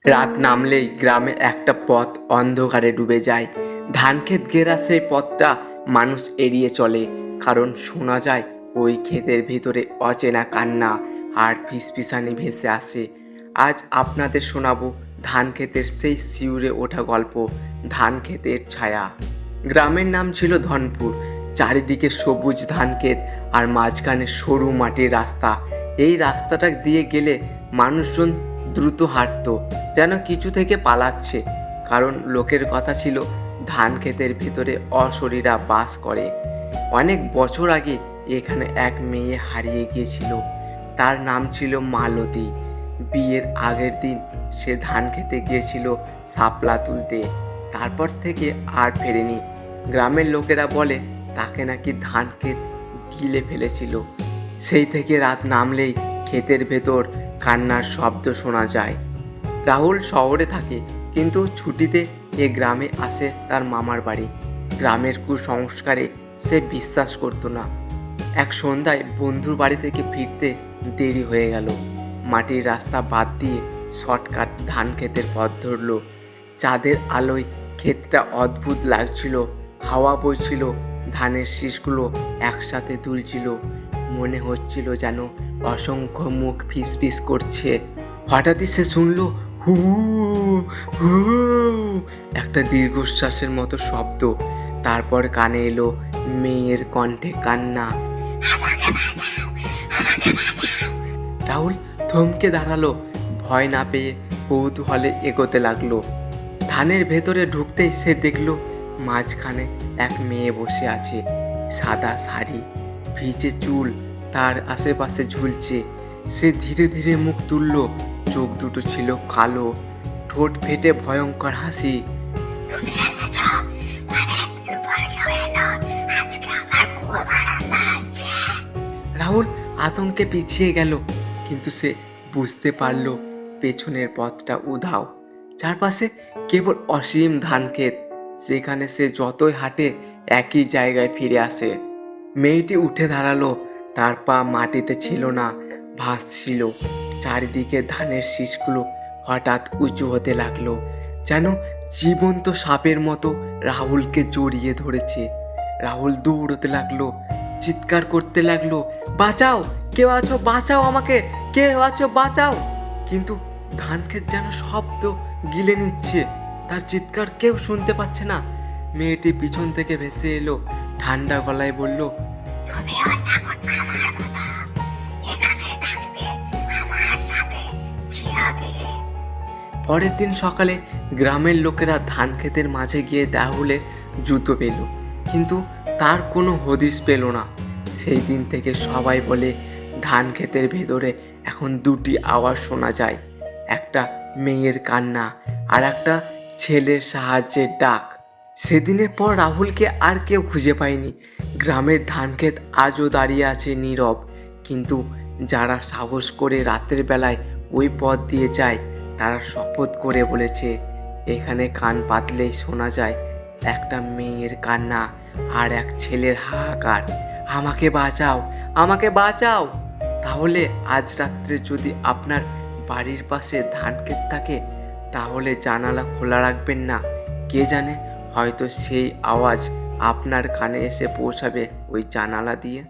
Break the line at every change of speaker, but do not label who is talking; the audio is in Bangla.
রাত নামলেই গ্রামে একটা পথ অন্ধকারে ডুবে যায়। ধানক্ষেত ঘেরা সেই পথটা মানুষ এড়িয়ে চলে, কারণ শোনা যায় ওই ক্ষেতের ভিতরে অচেনা কান্না আর ফিসফিসানি ভেসে আসে। আজ আপনাদের শোনাবো ধানক্ষেতের সেই শিউরে ওঠা গল্প, ধানক্ষেতের ছায়া। গ্রামের নাম ছিল ধনপুর। চারিদিকে সবুজ ধানক্ষেত আর মাঝখানে সরু মাটির রাস্তা। এই রাস্তাটা দিয়ে গেলে মানুষজন দ্রুত হাঁটতো, যেন কিছু থেকে পালাচ্ছে, কারণ লোকের কথা ছিল ধান ক্ষেতের ভিতরে অশরীরা বাস করে। অনেক বছর আগে এখানে এক মেয়ে হারিয়ে গিয়েছিল। তার নাম ছিল মালতী। বিয়ের আগের দিন সে ধান খেতে গিয়েছিল শাপলা তুলতে, তারপর থেকে আর ফেরেনি। গ্রামের লোকেরা বলে তাকে নাকি ধান ক্ষেত গিলে ফেলেছিল। সেই থেকে রাত নামলেই ক্ষেতের ভেতর কান্নার শব্দ শোনা যায়। রাহুল শহরে থাকে, কিন্তু ছুটিতে এ গ্রামে আসে তার মামার বাড়ি। গ্রামের কুসংস্কারে সে বিশ্বাস করতো না। এক সন্ধ্যায় বন্ধুর বাড়ি থেকে ফিরতে দেরি হয়ে গেল। মাটির রাস্তা বাদ দিয়ে শর্টকাট ধান ক্ষেতের পথ ধরল। চাঁদের আলোয় ক্ষেতটা অদ্ভুত লাগছিল। হাওয়া বইছিল, ধানের শীষগুলো একসাথে দুলছিল। মনে হচ্ছিল যেন অসংখ্য মুখ ফিসফিস করছে। হঠাৎই সে শুনল হু হু, একটা দীর্ঘশ্বাসের মতো শব্দ। তারপর কানে এলো মেয়ের কণ্ঠে কান্না। রাহুল থমকে দাঁড়ালো, ভয় না পেয়ে কৌতূহলে এগোতে লাগলো। ধানের ভেতরে ঢুকতেই সে দেখলো মাঝখানে এক মেয়ে বসে আছে। সাদা শাড়ি, ভিজে চুল তার আশেপাশে ঝুলছে। সে ধীরে ধীরে মুখ তুলল। চোখ দুটো ছিল কালো, ঠোঁট ফেটে ভয়ঙ্কর হাসি।
তুমি এসেছো, অনেকদিন পর কেউ এলো, আজকে আমার খুব আনন্দ হচ্ছে।
রাহুল আতঙ্কে পিছিয়ে গেল, কিন্তু সে বুঝতে পারল পেছনের পথটা উধাও। চারপাশে কেবল অসীম ধানক্ষেত, সেখানে সে যতই হাঁটে একই জায়গায় ফিরে আসে। মেয়েটি উঠে দাঁড়ালো, তার পা মাটিতে ছিল না, ভাসছিল। চারিদিকে ধানের শীষগুলো হঠাৎ উঁচু হতে লাগলো, যেন জীবন্ত সাপের মতো রাহুলকে জড়িয়ে ধরেছে। রাহুল দৌড়তে লাগলো, চিৎকার করতে লাগলো, বাঁচাও, কেউ আছো, বাঁচাও আমাকে, কেউ আছো, বাঁচাও। কিন্তু ধানক্ষেত যেন শব্দ গিলে নিচ্ছে, তার চিৎকার কেউ শুনতে পাচ্ছে না। মেয়েটি পিছন থেকে ভেসে এলো, ঠান্ডা গলায় বলল,
তুমিও এখন আমার মতো এখানে থাকবে আমার সাথে চিরদিন।
পরের দিন সকালে গ্রামের লোকেরা ধান ক্ষেতের মাঝে গিয়ে রাহুলের জুতো পেল, কিন্তু তার কোনো হদিশ পেল না। সেই দিন থেকে সবাই বলে ধান ক্ষেতের ভেতরে এখন দুটি আওয়াজ শোনা যায়, একটা মেয়ের কান্না আর একটা ছেলের সাহায্যের ডাক। সেদিনের পর রাহুলকে আর কেউ খুঁজে পায়নি। গ্রামের ধান ক্ষেত আজও দাঁড়িয়ে আছে নীরব, কিন্তু যারা সাহস করে রাতের বেলায় ওই পথ দিয়ে যায় তারা শপথ করে বলেছে এখানে কান পাতলেই শোনা যায় একটা মেয়ের কান্না আর এক ছেলের হাহাকার, আমাকে বাঁচাও, আমাকে বাঁচাও। তাহলে আজ রাত্রে যদি আপনার বাড়ির পাশে ধান ক্ষেত থাকে, তাহলে জানালা খোলা রাখবেন না। কে জানে, হয়তো সেই আওয়াজ আপনার কানে এসে পৌঁছাবে ওই জানালা দিয়ে।